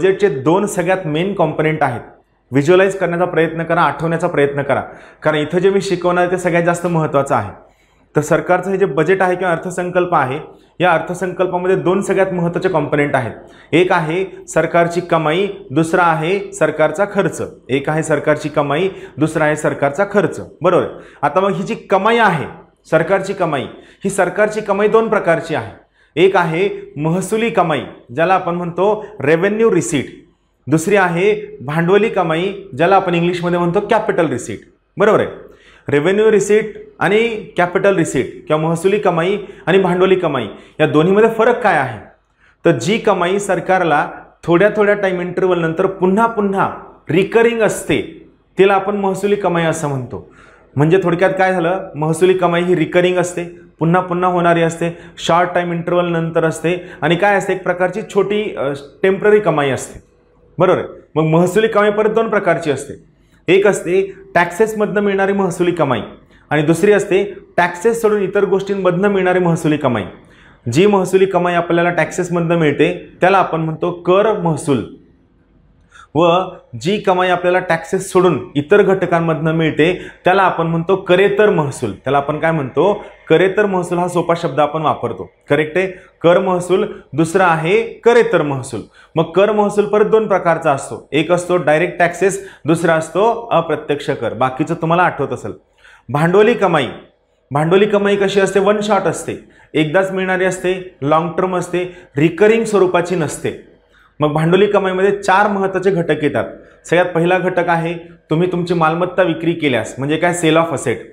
बजेटचे दोन सगळ्यात मेन कॉम्पोनेंट आहेत. व्हिज्युअलाइज करण्याचा प्रयत्न करा, आठवण्याचा प्रयत्न करा, कारण इथं जे मी शिकवणार ते सगळ्यात जास्त महत्त्वाचं आहे. तर सरकारचं हे जे बजेट आहे किंवा अर्थसंकल्प आहे, या अर्थसंकल्पामध्ये दोन सगळ्यात महत्त्वाचे कॉम्पोनेंट आहेत. एक आहे सरकारची कमाई, दुसरा आहे सरकारचा खर्च. एक आहे सरकारची कमाई, दुसरा आहे सरकारचा खर्च. बरोबर. आता मग ही जी कमाई आहे, सरकारची कमाई, ही सरकारची कमाई दोन प्रकारची आहे. एक आहे महसुली कमाई, ज्याला आपण म्हणतो रेव्हेन्यू रिसीट. दुसरी आहे भांडवली कमाई, ज्याला आपण इंग्लिशमध्ये म्हणतो कॅपिटल रिसीट. बरोबर आहे. रेव्हेन्यू रिसीट आणि कॅपिटल रिसीट किंवा महसुली कमाई आणि भांडवली कमाई या दोन्हीमध्ये फरक काय आहे? तर जी कमाई सरकारला थोड्या थोड्या टाइम इंटरवल नंतर पुन्हा पुन्हा रिकरिंग असते, तिला आपण महसुली कमाई असं म्हणतो. म्हणजे थोडक्यात काय झालं, महसुली कमाई ही रिकरिंग असते, पुन्हा पुन्हा होणारी असते, शॉर्ट टाइम इंटरवल नंतर असते आणि काय असते, एक प्रकारची छोटी टेम्पररी कमाई असते. बरोबर आहे. मग महसुली कमाई परत दोन प्रकारची असते. एक असते टॅक्सेसमधनं मिळणारी महसुली कमाई आणि दुसरी असते टॅक्सेस सोडून इतर गोष्टींमधनं मिळणारी महसुली कमाई. जी महसुली कमाई आपल्याला टॅक्सेसमधनं मिळते त्याला आपण म्हणतो कर महसूल, व जी कमाई आपल्याला टॅक्सेस सोडून इतर घटकांमधनं मिळते त्याला आपण म्हणतो करेतर महसूल. त्याला आपण काय म्हणतो, करेतर महसूल. हा सोपा शब्द आपण वापरतो. करेक्ट आहे. कर महसूल, दुसरा आहे करेतर महसूल. मग कर महसूल परत दोन प्रकारचा असतो. एक असतो डायरेक्ट टॅक्सेस, दुसरा असतो अप्रत्यक्ष कर. बाकीचं तुम्हाला आठवत असेल. भांडवली कमाई, भांडवली कमाई कशी असते, वन शॉट असते, एकदाच मिळणारी असते, लॉंग टर्म असते, रिकरिंग स्वरूपाची नसते. मग भांडवली कमाईमध्ये चार महत्त्वाचे घटक येतात. सगळ्यात पहिला घटक आहे तुम्ही तुमची मालमत्ता विक्री केल्यास, म्हणजे काय, सेल ऑफ असेट.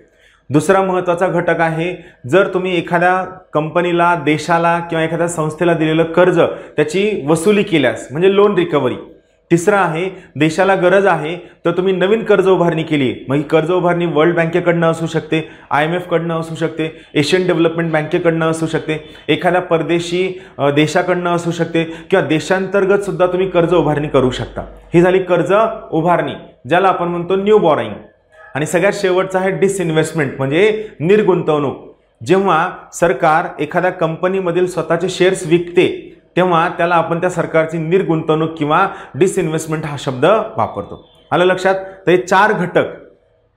दुसरा महत्त्वाचा घटक आहे जर तुम्ही एखाद्या कंपनीला, देशाला किंवा एखाद्या संस्थेला दिलेलं कर्ज त्याची वसुली केल्यास, म्हणजे लोन रिकव्हरी. तिसरा आहे देशाला गरज आहे तर तुम्ही नवीन कर्ज उभारणी केली. मग ही कर्ज उभारणी वर्ल्ड बँकेकडनं असू शकते, IMF कडनं असू शकते, एशियन डेव्हलपमेंट बँकेकडनं असू शकते, एखाद्या परदेशी देशाकडनं असू शकते किंवा देशांतर्गत सुद्धा तुम्ही कर्ज उभारणी करू शकता. ही झाली कर्ज उभारणी, ज्याला आपण म्हणतो न्यू बॉरोइंग. आणि सगळ्यात शेवटचा आहे डिसइन्व्हेस्टमेंट, म्हणजे निर्गुंतवणूक. जेव्हा सरकार एखाद्या कंपनीमधील स्वतःचे शेअर्स विकते तेव्हा त्याला आपण त्या सरकारची निर्गुंतवणूक किंवा डिसइन्व्हेस्टमेंट हा शब्द वापरतो. आलं लक्षात? तर हे चार घटक,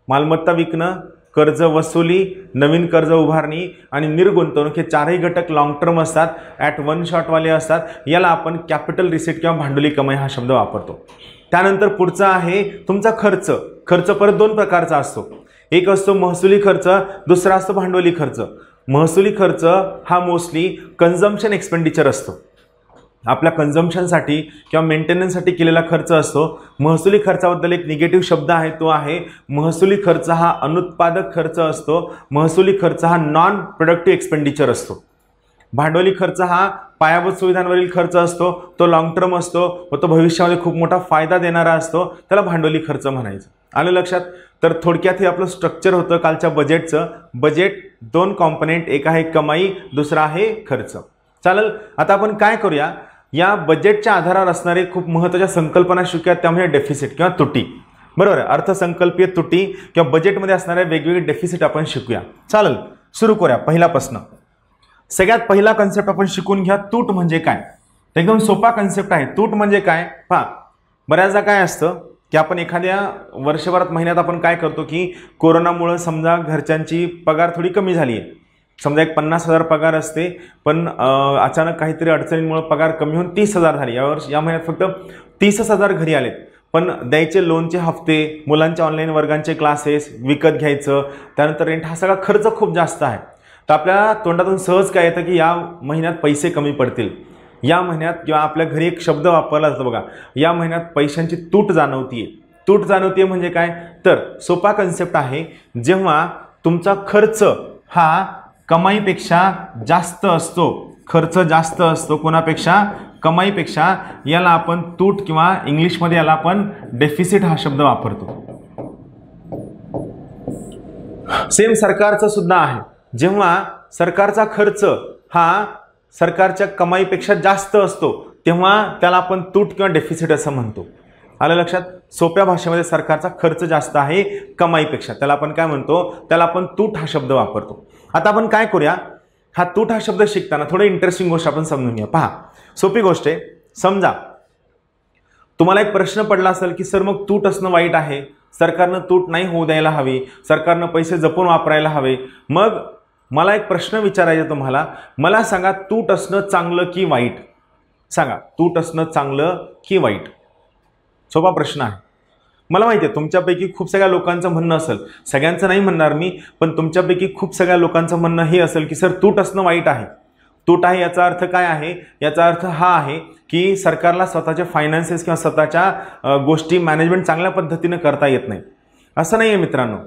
मालमत्ता विकणं, कर्ज वसुली, नवीन कर्ज उभारणी आणि निर्गुंतवणूक, हे चारही घटक लॉंग टर्म असतात, ॲट वन शॉटवाले असतात. याला आपण कॅपिटल रिसीट किंवा भांडवली कमाई हा शब्द वापरतो. त्यानंतर पुढचा आहे तुमचा खर्च. खर्च परत दोन प्रकारचा असतो. एक असतो महसुली खर्च, दुसरा असतो भांडवली खर्च. महसुली खर्च हा मोस्टली कन्झम्पशन एक्सपेंडिचर असतो, आपल्या कन्झम्पशनसाठी किंवा मेंटेनन्ससाठी केलेला खर्च असतो. महसुली खर्चाबद्दल एक निगेटिव्ह शब्द आहे, तो आहे महसुली खर्च हा अनुत्पादक खर्च असतो. महसुली खर्च हा नॉन प्रोडक्टिव्ह एक्सपेंडिचर असतो. भांडवली खर्च हा पायाभूत सुविधांवरील खर्च असतो, तो लॉंग टर्म असतो व तो भविष्यामध्ये खूप मोठा फायदा देणारा असतो, त्याला भांडवली खर्च म्हणायचं. आलं लक्षात? तर थोडक्यात हे आपलं स्ट्रक्चर होतं कालच्या बजेटचं. बजेट दोन कॉम्पोनेंट, एक आहे कमाई, दुसरा आहे खर्च. चालेल. आता आपण काय करूया, या बजेटच्या आधारावर असणारे खूप महत्त्वाच्या संकल्पना शिकूया, त्यामुळे डेफिसिट किंवा तुटी. बरोबर आहे. अर्थसंकल्पीय तुटी किंवा बजेटमध्ये असणारे वेगवेगळे डेफिसिट आपण शिकूया. चालेल, सुरू करूया. पहिला प्रश्न, सगळ्यात पहिला कन्सेप्ट आपण शिकून घ्या, तूट म्हणजे काय. एकदम सोपा कन्सेप्ट आहे. तूट म्हणजे काय पहा. बऱ्याचदा काय असतं की आपण एखाद्या वर्षभरात, महिन्यात आपण काय करतो की कोरोनामुळे समजा घरच्यांची पगार थोडी कमी झाली आहे, समजा एक 50,000 पगार असते, पण अचानक काहीतरी अडचणींमुळे पगार कमी होऊन 30,000 झाली. या महिन्यात फक्त 30,000 घरी आलेत, पण द्यायचे लोनचे हफ्ते, मुलांच्या ऑनलाईन वर्गांचे क्लासेस, विकत घ्यायचं, त्यानंतर रेंट, हा सगळा खर्च खूप जास्त आहे. तर आपल्या तोंडातून सहज काय येतं की या महिन्यात पैसे कमी पडतील, या महिन्यात, किंवा आपल्या घरी एक शब्द वापरला जातो बघा, या महिन्यात पैशांची तूट जाणवतीये. तूट जाणवतीये म्हणजे काय, तर सोपा कन्सेप्ट आहे, जेव्हा तुमचा खर्च हा कमाईपेक्षा जास्त असतो, खर्च जास्त असतो कोणापेक्षा, कमाईपेक्षा, याला आपण तूट किंवा इंग्लिशमध्ये याला आपण डेफिसिट हा शब्द वापरतो. सेम सरकारचं सुद्धा आहे. जेव्हा सरकारचा खर्च हा सरकारच्या कमाईपेक्षा जास्त असतो तेव्हा त्याला आपण तूट किंवा डेफिसिट असं म्हणतो. आलं लक्षात? सोप्या भाषेमध्ये सरकारचा खर्च जास्त आहे कमाईपेक्षा, त्याला आपण काय म्हणतो, त्याला आपण तूट हा शब्द वापरतो. आता आपण काय करूया, हा तूट हा शब्द शिकताना थोडं इंटरेस्टिंग गोष्ट आपण समजून घ्या. पहा, सोपी गोष्ट आहे. समजा तुम्हाला एक प्रश्न पडला असेल की सर मग तूट असणं वाईट आहे, सरकारनं तूट नाही होऊ द्यायला हवी, सरकारनं पैसे जपून वापरायला हवे. मग मला एक प्रश्न विचारायचा तुम्हाला, मला सांगा तूट असणं चांगलं की वाईट? सांगा, तूट असणं चांगलं की वाईट? सोपा प्रश्न आहे. मला माहिती आहे तुमच्यापैकी खूप सगळ्या लोकांचं म्हणणं असेल, सगळ्यांचं नाही म्हणणार मी, पण तुमच्यापैकी खूप सगळ्या लोकांचं म्हणणं हे असेल की सर तूट असणं वाईट आहे. तूट आहे याचा अर्थ काय आहे? याचा अर्थ हा आहे की सरकारला स्वतःचे फायनान्सेस किंवा स्वतःच्या गोष्टी मॅनेजमेंट चांगल्या पद्धतीने करता येत नाही. असं नाही आहे मित्रांनो.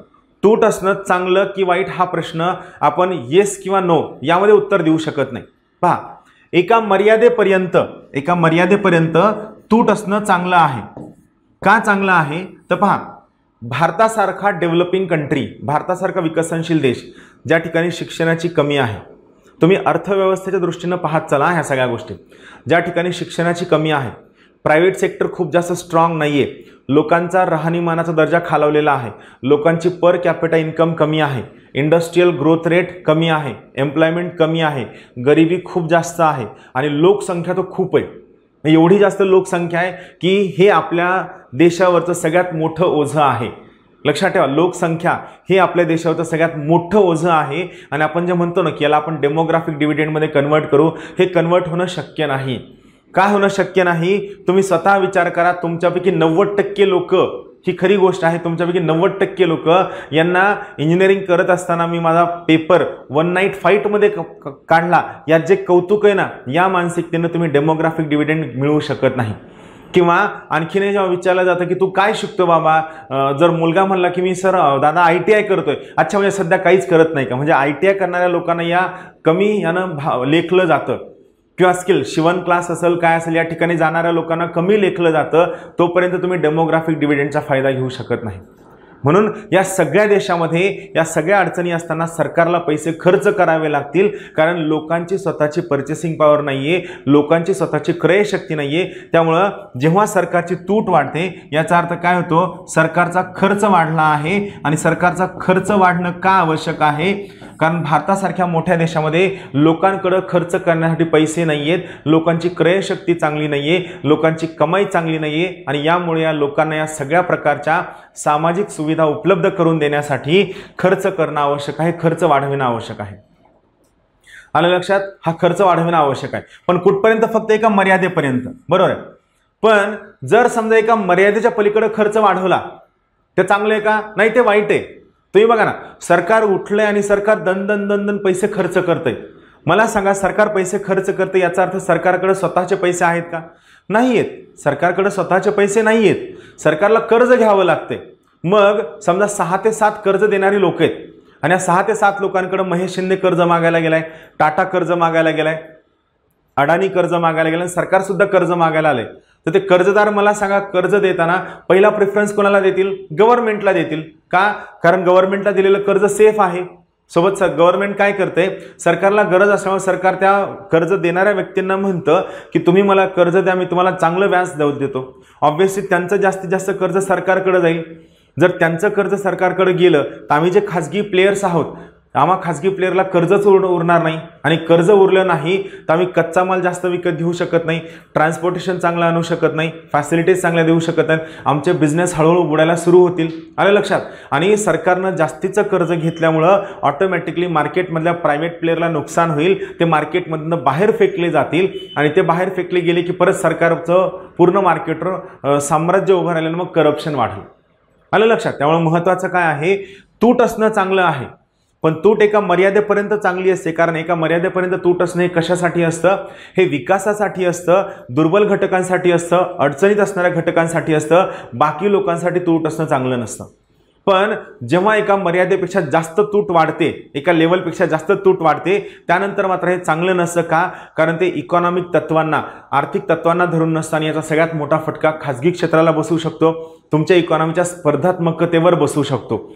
तूट असणं चांगलं की वाईट हा प्रश्न आपण येस किंवा नो यामध्ये उत्तर देऊ शकत नाही. पहा, एका मर्यादेपर्यंत तूट असणं चांगलं आहे. का चांगलं आहे? तर पहा, भारतासारखा डेव्हलपिंग कंट्री, भारतासारखा विकसनशील देश ज्या ठिकाणी शिक्षणाची कमी आहे, तुम्ही अर्थव्यवस्थेच्या दृष्टीनं पाहत चला ह्या सगळ्या गोष्टी, ज्या ठिकाणी शिक्षणाची कमी आहे, प्रायव्हेट सेक्टर खूप जास्त स्ट्रॉंग नाही आहे, लोकांचा राहणीमानाचा दर्जा खालावलेला आहे, लोकांची पर कॅपिटा इन्कम कमी आहे, इंडस्ट्रियल ग्रोथ रेट कमी आहे, एम्प्लॉयमेंट कमी आहे, गरिबी खूप जास्त आहे आणि लोकसंख्या तर खूप आहे. एवढी जास्त लोकसंख्या आहे की हे आपल्या देशावरचं सगळ्यात मोठं ओझं आहे. लक्षात ठेवा, लोकसंख्या हे आपल्या देशावरचं सगळ्यात मोठं ओझं आहे. आणि आपण जे म्हणतो ना की याला आपण डेमोग्राफिक डिव्हिडंडमध्ये कन्वर्ट करू, हे कन्वर्ट होणं शक्य नाही. का होणं शक्य नाही? तुम्ही स्वतः विचार करा. तुमच्यापैकी 90% लोक, ही खरी गोष्ट आहे, तुमच्यापैकी 90% लोक यांना इंजिनिअरिंग करत असताना मी माझा पेपर वन नाईट फाईटमध्ये काढला, यात जे कौतुक आहे ना, या मानसिकतेनं तुम्ही डेमोग्राफिक डिव्हिडंड मिळवू शकत नाही. किंवा आणखीन जेव्हा विचारलं जातं की तू काय शिकतो बाबा, जर मुलगा म्हणला की मी सर दादा ITI करतोय, अच्छा म्हणजे सध्या काहीच करत नाही का? म्हणजे ITI करणाऱ्या लोकांना या कमी यानं लेखलं जातं. किंवा स्किल शिवण क्लास असेल काय असेल या ठिकाणी जाणाऱ्या लोकांना कमी लेखलं जातं. तोपर्यंत तुम्ही डेमोग्राफिक डिव्हिडंडचा फायदा घेऊ शकत नाही. म्हणून या सगळ्या देशामध्ये या सगळ्या अडचणी असताना सरकारला पैसे खर्च करावे लागतील, कारण लोकांची स्वतःची पर्चेसिंग पॉवर नाहीये, लोकांची स्वतःची क्रयशक्ती नाहीये. त्यामुळं जेव्हा सरकारची तूट वाढते याचा अर्थ काय होतो? सरकारचा खर्च वाढला आहे. आणि सरकारचा खर्च वाढणं का आवश्यक आहे? कारण भारतासारख्या मोठ्या देशामध्ये लोकांकडे खर्च करण्यासाठी पैसे नाहीयेत, लोकांची क्रयशक्ती चांगली नाहीये, लोकांची कमाई चांगली नाहीये. आणि यामुळे या लोकांना या सगळ्या प्रकारच्या सामाजिक सुविधा उपलब्ध करून देण्यासाठी खर्च करणं आवश्यक आहे, खर्च वाढविणं आवश्यक आहे. आलं लक्षात? हा खर्च वाढविणं आवश्यक आहे, पण कुठपर्यंत? फक्त एका मर्यादेपर्यंत, बरोबर आहे. पण जर समजा एका मर्यादेच्या पलीकडे खर्च वाढवला ते चांगलं आहे का? नाही, ते वाईट आहे. तुम्ही बघा ना, सरकार उठलंय आणि सरकार दन पैसे खर्च करतंय. मला सांगा, सरकार पैसे खर्च करते याचा अर्थ सरकारकडे स्वतःचे पैसे आहेत का? नाही आहेत. सरकारकडे स्वतःचे पैसे नाही आहेत, सरकारला कर्ज घ्यावं लागते. मग समजा 6 ते 7 कर्ज देणारी लोक आहेत आणि या 6 ते 7 लोकांकडे महेश शिंदे कर्ज मागायला गेलाय, टाटा कर्ज मागायला गेलाय, अडाणी कर्ज मागायला गेलाय, सरकार सुद्धा कर्ज मागायला आले. तर ते कर्जदार मला सांगा, कर्ज देताना पहिला प्रेफरन्स कोणाला देतील? गव्हर्नमेंटला देतील. का? कारण गव्हर्नमेंटला दिलेलं कर्ज सेफ आहे. सोबत गव्हर्नमेंट काय करते? सरकारला गरज असल्यामुळे सरकार त्या कर्ज देणाऱ्या व्यक्तींना म्हणतं की तुम्ही मला कर्ज द्या, मी तुम्हाला चांगलं व्याज देतो. ऑब्व्हियसली त्यांचं जास्तीत जास्त कर्ज सरकारकडे जाईल. जर त्यांचं कर्ज सरकारकडे गेलं तर आम्ही जे खाजगी प्लेयर्स आहोत, आम्हा खाजगी प्लेयरला कर्जच उरणार नाही. आणि कर्ज उरलं नाही तर आम्ही कच्चा माल जास्त विकत घेऊ शकत नाही, ट्रान्सपोर्टेशन चांगलं आणू शकत नाही, फॅसिलिटीज चांगल्या देऊ शकत नाही, आमचे बिझनेस हळूहळू बुडायला सुरू होतील. आलं लक्षात? आणि सरकारनं जास्तीचं कर्ज घेतल्यामुळं ऑटोमॅटिकली मार्केटमधल्या प्रायव्हेट प्लेयरला नुकसान होईल. ते मार्केटमधनं बाहेर फेकले जातील आणि ते बाहेर फेकले गेले की परत सरकारचं पूर्ण मार्केटवर साम्राज्य उभं राहिलं, मग करप्शन वाढेल. आलं लक्षात? त्यामुळे महत्त्वाचं काय आहे? तूट असणं चांगलं आहे, पण तूट एका मर्यादेपर्यंत चांगली असते. कारण एका मर्यादेपर्यंत तूट असणं हे कशासाठी असतं? हे विकासासाठी असतं, दुर्बल घटकांसाठी असतं, अडचणीत असणाऱ्या घटकांसाठी असतं. बाकी लोकांसाठी तूट असणं चांगलं नसतं. पण जेव्हा एका मर्यादेपेक्षा जास्त तूट वाढते, एका लेवलपेक्षा जास्त तूट वाढते, त्यानंतर मात्र हे चांगलं नसतं. का? कारण ते इकॉनॉमिक तत्वांना, आर्थिक तत्वांना धरून नसतं आणि याचा सगळ्यात मोठा फटका खाजगी क्षेत्राला बसू शकतो, तुमच्या इकॉनॉमीच्या स्पर्धात्मकतेवर बसू शकतो.